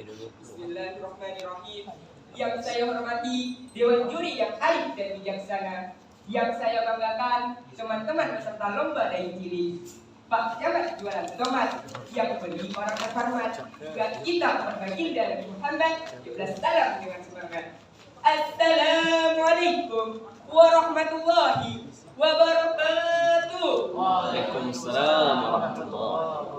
Bismillahirrahmanirrahim. Yang saya hormati Dewan Juri yang arif dan bijaksana, yang saya banggakan teman-teman peserta lomba daya ciri, Pak Jabat jualan tomat yang beli orang terhormat, juga kita baginda Nabi Muhammad, 12 salam dengan semangat. Assalamualaikum warahmatullahi wabarakatuh. Waalaikumsalam warahmatullahi wabarakatuh.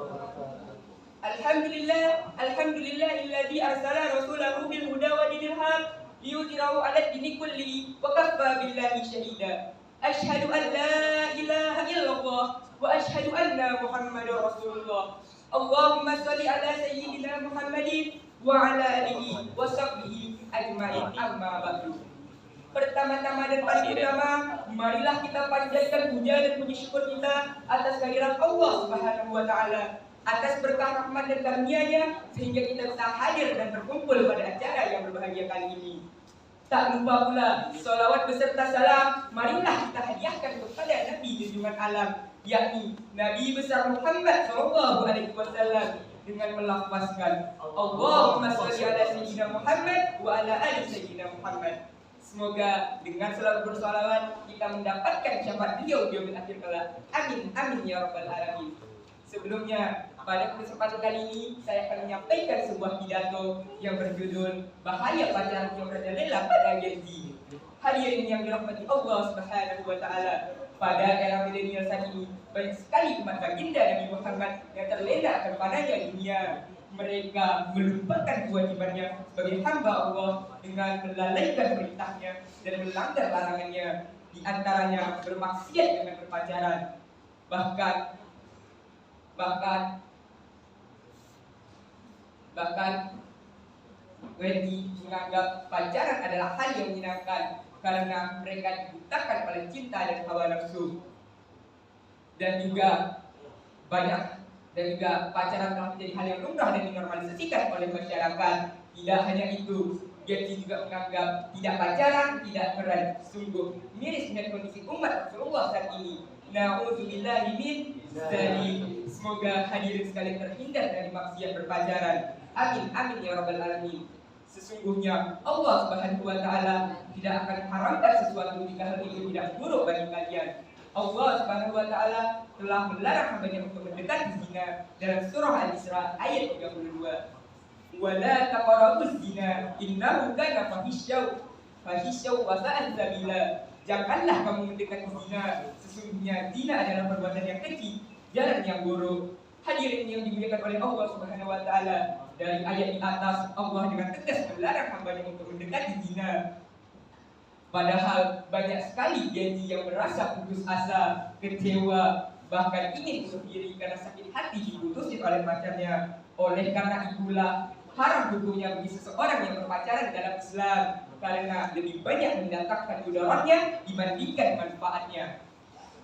Alhamdulillahilladzi arsala rasulahu bil huda wa dinil haq liyudhhirahu 'ala dini kullihi wa kaffa billahi shahida. Asyhadu an la ilaha illallah wa asyhadu anna Muhammadar Rasulullah. Allahumma shalli ala sayyidina Muhammadin wa ala alihi wa sahbihi ajma'in, amma ba'du. Pertama-tama dan paling utama, marilah kita panjatkan puja dan puji syukur kita atas kehadiran Allah Subhanahu wa taala, atas berkah rahmat dan karunia-Nya sehingga kita bisa hadir dan berkumpul pada acara yang berbahagia kali ini. Tak lupa pula salawat beserta salam marilah kita hadiahkan kepada Nabi junjungan alam, yakni Nabi besar Muhammad sallallahu alaihi wasallam, dengan melafazkan Allahumma shalli ala sayyidina Muhammad wa ala ali sayyidina Muhammad. Semoga dengan selalu bersalawat kita mendapatkan syafaat beliau di yaumil akhir kelak. Amin amin ya rabbal alamin. Sebelumnya, pada kesempatan kali ini saya akan menyampaikan sebuah pidato yang berjudul Bahaya Pacaran yang Merajalela pada Gen Z. Hadirin yang dirahmati Allah Subhanahu wa taala, pada era milenial saat ini banyak sekali umat baginda Nabi Muhammad yang terlena terpananya dunia. Mereka melupakan kewajibannya sebagai hamba Allah dengan melalaikan perintahnya dan melanggar larangannya, di antaranya bermaksiat dengan berpacaran. Bahkan Wendy menganggap pacaran adalah hal yang menyenangkan karena mereka dibutakan oleh cinta dan hawa nafsu. Dan juga pacaran telah menjadi hal yang lumrah dan dinormalisasikan oleh masyarakat. Tidak hanya itu, Genzi juga menganggap tidak pacaran tidak keren. Sungguh miris dengan kondisi umat Rasulullah saat ini. Na'udzubillahi min dzalik. Semoga hadirin sekalian terhindar dari maksiat berpacaran. Amin amin ya rabbal alamin. Sesungguhnya Allah Subhanahu wa taala tidak akan mengharamkan sesuatu jika hal itu tidak buruk bagi kalian. Allah Subhanahu wa taala telah melarang hambanya untuk mendekati zina dalam surah Al-Isra ayat 32. Wala taqrabuz zina innahu kana fahisyaw wa sa'a sabila. Janganlah kamu mendekati zina, sesungguhnya zina adalah perbuatan yang keji, jalan yang buruk. Hadirin yang dimuliakan oleh Allah Subhanahu wa taala, dari ayat di atas Allah dengan tegas melarang hambanya untuk mendekati zina. Padahal banyak sekali Genzi yang merasa putus asa, kecewa, bahkan ingin bunuh diri karena sakit hati diputusin oleh pacarnya. Oleh karena itulah haram hukumnya bagi seseorang yang berpacaran dalam Islam, karena lebih banyak mendatangkan mudaratnya dibandingkan manfaatnya.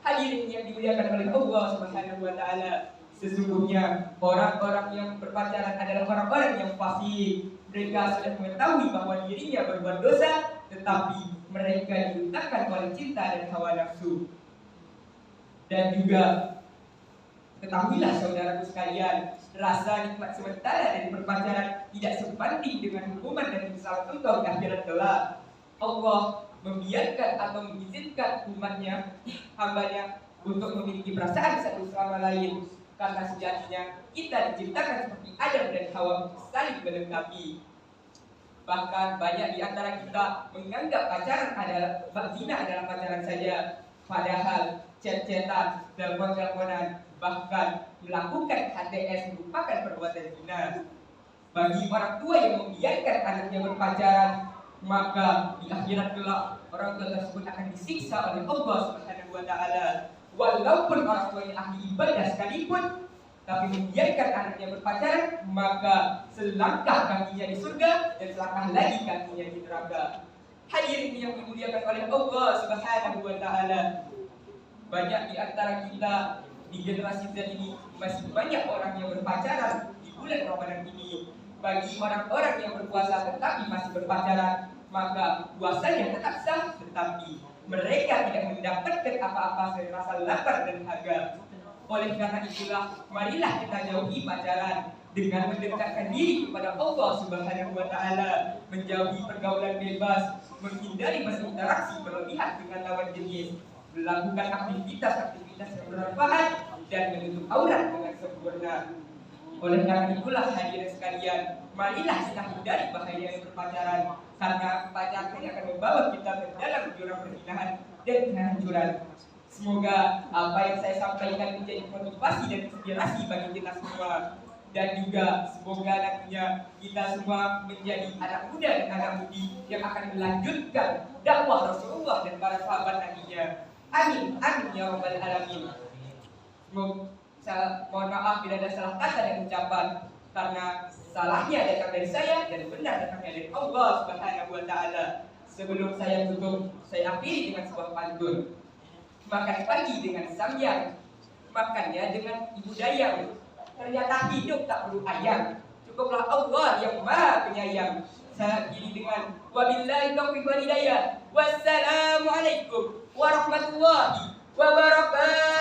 Hadirin yang dimuliakan oleh Allah Subhanahu wa taala, sesungguhnya orang-orang yang berpacaran adalah orang-orang yang fasik. Mereka sudah mengetahui bahwa dirinya berbuat dosa, tetapi mereka dibutakan oleh cinta dan hawa nafsu. Dan juga ketahuilah saudaraku sekalian, rasa nikmat sementara dari berpacaran tidak sebanding dengan hukuman dan kesalahan engkau di akhirat kelak. Allah membiarkan atau mengizinkan umatnya, hambanya, untuk memiliki perasaan satu sama lain, karena sejatinya kita diciptakan seperti Adam dan Hawa saling melengkapi. Bahkan banyak di antara kita menganggap pacaran adalah zina adalah pacaran saja, padahal chat-chatan, telepon-teleponan, bahkan melakukan HTS merupakan perbuatan zina. Bagi orang tua yang membiarkan anaknya berpacaran, maka di akhirat kelak orang tua tersebut akan disiksa oleh Allah Subhanahu wa taala. Walaupun orang tuanya ahli ibadah sekalipun, tapi membiarkan anaknya berpacaran, maka selangkah kakinya di surga dan selangkah lagi kakinya di neraka. Hadirin yang dimuliakan oleh Allah Subhanahu wa taala, banyak di antara kita di generasi Z ini masih banyak orang yang berpacaran di bulan Ramadan ini. Bagi orang-orang yang berpuasa tetapi masih berpacaran, maka puasanya tetap sah, tetapi mereka tidak mendapatkan apa-apa selain rasa lapar dan haga. Oleh karena itulah, marilah kita jauhi pacaran dengan mendekatkan diri kepada Allah Subhanahu wa Ta'ala, menjauhi pergaulan bebas, menghindari berinteraksi berlebihan dengan lawan jenis, melakukan aktivitas-aktivitas yang bermanfaat, dan menutup aurat dengan sempurna. Oleh karena itulah hadirin sekalian, marilah kita hindari bahaya berpacaran, karena pacaran akan membawa kita ke dalam jurang perzinaan dan kehancuran. Semoga apa yang saya sampaikan menjadi motivasi dan inspirasi bagi kita semua, dan juga semoga nantinya kita semua menjadi anak muda dan anak mudi yang akan melanjutkan dakwah Rasulullah dan para sahabat nantinya. Amin, amin ya rabbal alamin. Mohon maaf bila ada salah kata dan ucapan, karena salahnya datang dari saya dan benar datangnya dari Allah Subhanahu wa Ta'ala. Sebelum saya tutup, saya akhiri dengan sebuah pantun. Makan pagi dengan samyang, makannya dengan ibu dayang. Ternyata hidup tak perlu ayam, cukuplah Allah yang maha penyayang. Saya akhiri dengan wabillahi taufiq wal hidayah. Wassalamualaikum warahmatullahi wabarakatuh.